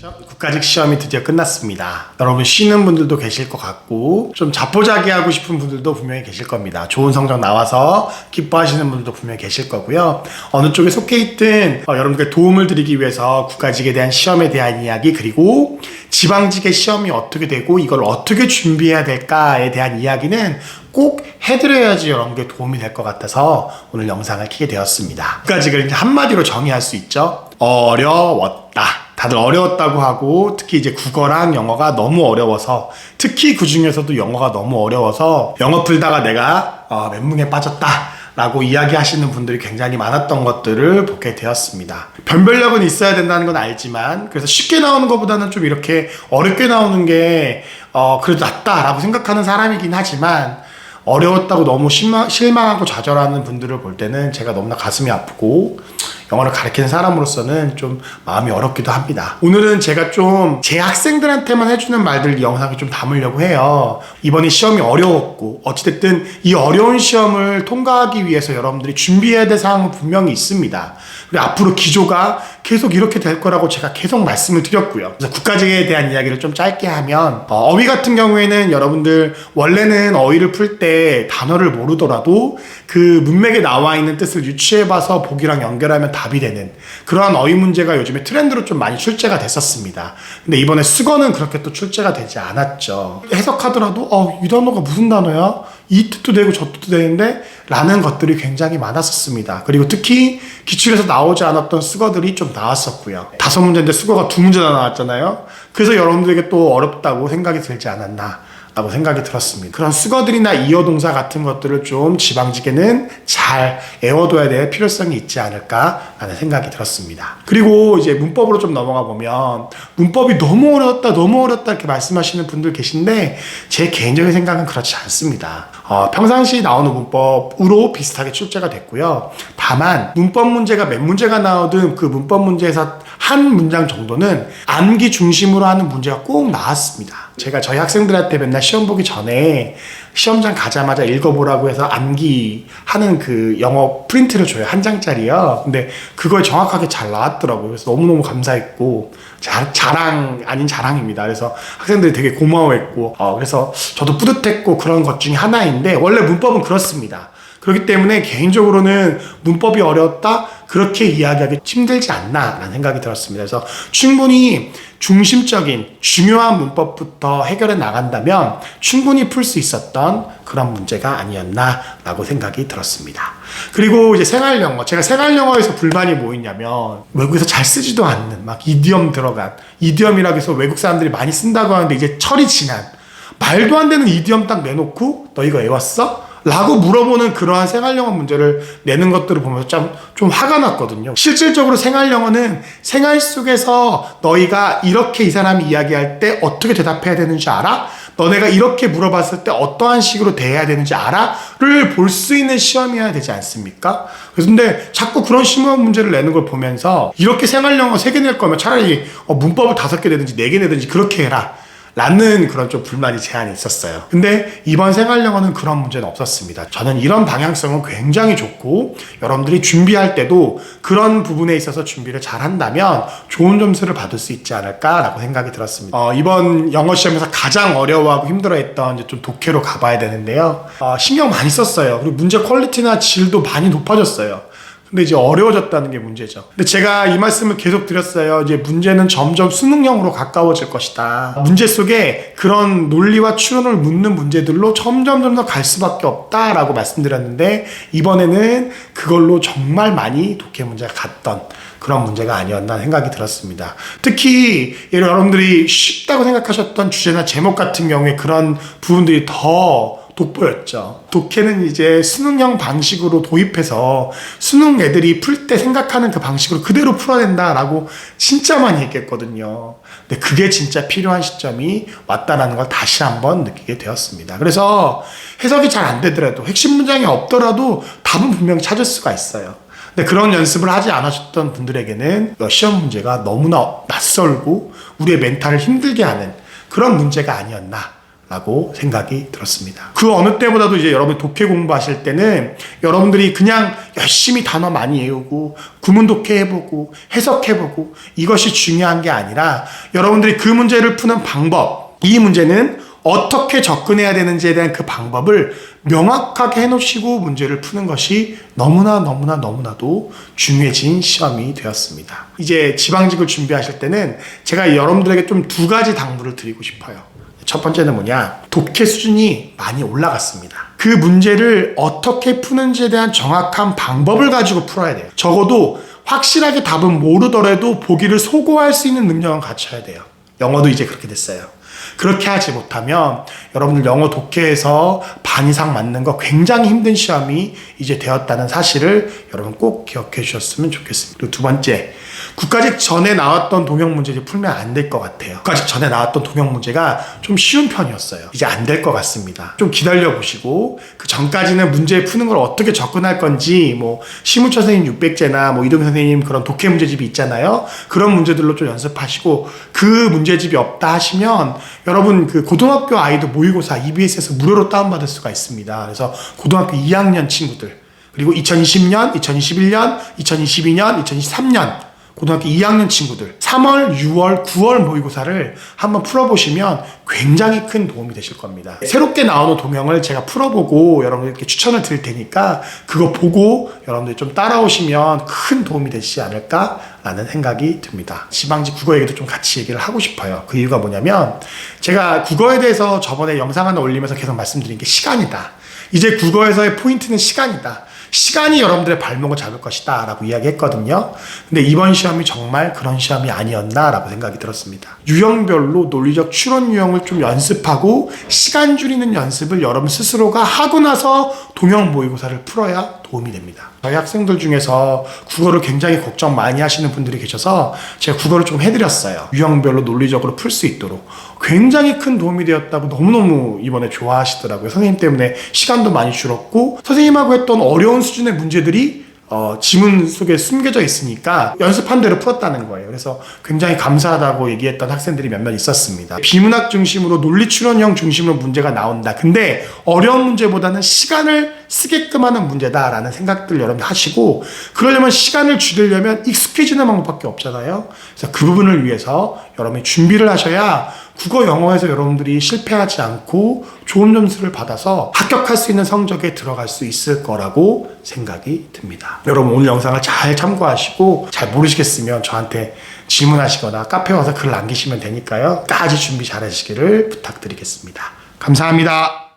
국가직 시험이 드디어 끝났습니다. 여러분 쉬는 분들도 계실 것 같고 좀 자포자기하고 싶은 분들도 분명히 계실 겁니다. 좋은 성적 나와서 기뻐하시는 분들도 분명히 계실 거고요. 어느 쪽에 속해 있든 여러분께 도움을 드리기 위해서 국가직에 대한 시험에 대한 이야기, 그리고 지방직의 시험이 어떻게 되고 이걸 어떻게 준비해야 될까에 대한 이야기는 꼭 해드려야지 여러분께 도움이 될 것 같아서 오늘 영상을 켜게 되었습니다. 국가직을 한마디로 정의할 수 있죠. 어려웠다. 다들 어려웠다고 하고, 특히 이제 국어랑 영어가 너무 어려워서, 특히 그 중에서도 영어가 너무 어려워서 영어 풀다가 내가 멘붕에 빠졌다 라고 이야기하시는 분들이 굉장히 많았던 것들을 보게 되었습니다. 변별력은 있어야 된다는 건 알지만, 그래서 쉽게 나오는 것보다는 좀 이렇게 어렵게 나오는 게 그래도 낫다라고 생각하는 사람이긴 하지만, 어려웠다고 너무 실망하고 좌절하는 분들을 볼 때는 제가 너무나 가슴이 아프고 영어를 가르치는 사람으로서는 좀 마음이 어렵기도 합니다. 오늘은 제가 좀 제 학생들한테만 해주는 말들 이 영상에 좀 담으려고 해요. 이번에 시험이 어려웠고 어찌됐든 이 어려운 시험을 통과하기 위해서 여러분들이 준비해야 될 사항은 분명히 있습니다. 그리고 앞으로 기조가 계속 이렇게 될 거라고 제가 계속 말씀을 드렸고요. 그래서 국가직에 대한 이야기를 좀 짧게 하면, 어휘 같은 경우에는 여러분들 원래는 어휘를 풀 때 단어를 모르더라도 그 문맥에 나와 있는 뜻을 유추해봐서 보기랑 연결하면 답이 되는 그러한 어휘 문제가 요즘에 트렌드로 좀 많이 출제가 됐었습니다. 근데 이번에 수거는 그렇게 또 출제가 되지 않았죠. 해석하더라도 이 단어가 무슨 단어야? 이 뜻도 되고 저 뜻도 되는데? 라는 것들이 굉장히 많았었습니다. 그리고 특히 기출에서 나오지 않았던 수거들이 좀 나왔었고요. 5문제인데 수거가 2문제나 나왔잖아요. 그래서 여러분들에게 또 어렵다고 생각이 들지 않았나 라고 생각이 들었습니다. 그런 수거들이나 이어동사 같은 것들을 좀 지방직에는 잘 애워둬야 될 필요성이 있지 않을까라는 생각이 들었습니다. 그리고 이제 문법으로 좀 넘어가 보면, 문법이 너무 어렵다 이렇게 말씀하시는 분들 계신데 제 개인적인 생각은 그렇지 않습니다. 평상시 나오는 문법으로 비슷하게 출제가 됐고요. 다만 문법 문제가 몇 문제가 나오든 그 문법 문제에서 한 문장 정도는 암기 중심으로 하는 문제가 꼭 나왔습니다. 제가 저희 학생들한테 맨날 시험 보기 전에 시험장 가자마자 읽어보라고 해서 암기하는 그 영어 프린트를 줘요. 한 장짜리요. 근데 그걸 정확하게 잘 나왔더라고요. 그래서 너무너무 감사했고, 자랑 아닌 자랑입니다. 그래서 학생들이 되게 고마워했고, 그래서 저도 뿌듯했고 그런 것 중에 하나인데, 원래 문법은 그렇습니다. 그렇기 때문에 개인적으로는 문법이 어려웠다? 그렇게 이야기하기 힘들지 않나 라는 생각이 들었습니다. 그래서 충분히 중심적인 중요한 문법부터 해결해 나간다면 충분히 풀 수 있었던 그런 문제가 아니었나 라고 생각이 들었습니다. 그리고 이제 생활영어, 제가 생활영어에서 불만이 뭐 있냐면, 외국에서 잘 쓰지도 않는 막 이디엄 들어간, 이디엄이라고 해서 외국 사람들이 많이 쓴다고 하는데 이제 철이 지난 말도 안 되는 이디엄 딱 내놓고 너 이거 외웠어? 라고 물어보는 그러한 생활영어 문제를 내는 것들을 보면서 좀 화가 났거든요. 실질적으로 생활영어는 생활 속에서 너희가 이렇게 이 사람이 이야기할 때 어떻게 대답해야 되는지 알아? 너네가 이렇게 물어봤을 때 어떠한 식으로 대해야 되는지 알아? 를 볼 수 있는 시험이어야 되지 않습니까? 그래서 근데 자꾸 그런 시험 문제를 내는 걸 보면서, 이렇게 생활영어 3개 낼 거면 차라리 문법을 5개 내든지 4개 내든지 그렇게 해라 라는 그런 좀 불만이 제한이 있었어요. 근데 이번 생활영어는 그런 문제는 없었습니다. 저는 이런 방향성은 굉장히 좋고, 여러분들이 준비할 때도 그런 부분에 있어서 준비를 잘 한다면 좋은 점수를 받을 수 있지 않을까라고 생각이 들었습니다. 이번 영어 시험에서 가장 어려워하고 힘들어했던 이제 좀 독해로 가봐야 되는데요. 신경 많이 썼어요. 그리고 문제 퀄리티나 질도 많이 높아졌어요. 근데 이제 어려워졌다는 게 문제죠. 근데 제가 이 말씀을 계속 드렸어요. 이제 문제는 점점 수능형으로 가까워질 것이다. 문제 속에 그런 논리와 추론을 묻는 문제들로 점점 더 갈 수밖에 없다라고 말씀드렸는데, 이번에는 그걸로 정말 많이 독해 문제가 갔던 그런 문제가 아니었나 생각이 들었습니다. 특히 여러분들이 쉽다고 생각하셨던 주제나 제목 같은 경우에 그런 부분들이 더 돋보였죠. 독해는 이제 수능형 방식으로 도입해서 수능 애들이 풀 때 생각하는 그 방식으로 그대로 풀어야 된다라고 진짜 많이 얘기했거든요. 근데 그게 진짜 필요한 시점이 왔다라는 걸 다시 한번 느끼게 되었습니다. 그래서 해석이 잘 안 되더라도, 핵심 문장이 없더라도 답은 분명히 찾을 수가 있어요. 근데 그런 연습을 하지 않으셨던 분들에게는 시험 문제가 너무나 낯설고 우리의 멘탈을 힘들게 하는 그런 문제가 아니었나 라고 생각이 들었습니다. 그 어느 때보다도 이제 여러분 독해 공부하실 때는 여러분들이 그냥 열심히 단어 많이 외우고 구문 독해 해보고 해석해보고 이것이 중요한 게 아니라 여러분들이 그 문제를 푸는 방법, 이 문제는 어떻게 접근해야 되는지에 대한 그 방법을 명확하게 해놓으시고 문제를 푸는 것이 너무나도 중요해진 시험이 되었습니다. 이제 지방직을 준비하실 때는 제가 여러분들에게 좀 두 가지 당부를 드리고 싶어요. 첫 번째는 뭐냐, 독해 수준이 많이 올라갔습니다. 그 문제를 어떻게 푸는지에 대한 정확한 방법을 가지고 풀어야 돼요. 적어도 확실하게 답은 모르더라도 보기를 소거할 수 있는 능력은 갖춰야 돼요. 영어도 이제 그렇게 됐어요. 그렇게 하지 못하면 여러분들 영어 독해에서 반 이상 맞는 거 굉장히 힘든 시험이 이제 되었다는 사실을 여러분 꼭 기억해 주셨으면 좋겠습니다. 그리고 두 번째, 국가직 전에 나왔던 동영 문제를 풀면 안 될 것 같아요. 국가직 전에 나왔던 동영 문제가 좀 쉬운 편이었어요. 이제 안 될 것 같습니다. 좀 기다려 보시고 그 전까지는 문제 푸는 걸 어떻게 접근할 건지 뭐 심우철 선생님 600제나 뭐 이동 선생님 그런 독해 문제집이 있잖아요. 그런 문제들로 좀 연습하시고 그 문제집이 없다 하시면 여러분 그 고등학교 아이들 모의고사 EBS에서 무료로 다운받을 수가 있습니다. 그래서 고등학교 2학년 친구들 그리고 2020년, 2021년, 2022년, 2023년 고등학교 2학년 친구들 3월, 6월, 9월 모의고사를 한번 풀어보시면 굉장히 큰 도움이 되실 겁니다. 새롭게 나오는 동영을 제가 풀어보고 여러분들께 추천을 드릴 테니까 그거 보고 여러분들이 좀 따라오시면 큰 도움이 되시지 않을까라는 생각이 듭니다. 지방직 국어 얘기도 좀 같이 얘기를 하고 싶어요. 그 이유가 뭐냐면 제가 국어에 대해서 저번에 영상 하나 올리면서 계속 말씀드린 게 시간이다. 이제 국어에서의 포인트는 시간이다. 시간이 여러분들의 발목을 잡을 것이다 라고 이야기했거든요. 근데 이번 시험이 정말 그런 시험이 아니었나 라고 생각이 들었습니다. 유형별로 논리적 추론 유형을 좀 연습하고 시간 줄이는 연습을 여러분 스스로가 하고 나서 동영 모의고사를 풀어야 도움이 됩니다. 저희 학생들 중에서 국어를 굉장히 걱정 많이 하시는 분들이 계셔서 제가 국어를 좀 해드렸어요. 유형별로 논리적으로 풀 수 있도록. 굉장히 큰 도움이 되었다고 너무너무 이번에 좋아하시더라고요. 선생님 때문에 시간도 많이 줄었고 선생님하고 했던 어려운 수준의 문제들이 지문 속에 숨겨져 있으니까 연습한 대로 풀었다는 거예요. 그래서 굉장히 감사하다고 얘기했던 학생들이 몇몇 있었습니다. 비문학 중심으로 논리 추론형 중심으로 문제가 나온다. 근데 어려운 문제보다는 시간을 쓰게끔 하는 문제다라는 생각들 여러분 하시고 그러려면 시간을 줄이려면 익숙해지는 방법밖에 없잖아요. 그래서 그 부분을 위해서 여러분이 준비를 하셔야 국어 영어에서 여러분들이 실패하지 않고 좋은 점수를 받아서 합격할 수 있는 성적에 들어갈 수 있을 거라고 생각이 듭니다. 여러분 오늘 영상을 잘 참고하시고 잘 모르시겠으면 저한테 질문하시거나 카페에 와서 글 남기시면 되니까요. 끝까지 준비 잘 하시기를 부탁드리겠습니다. 감사합니다.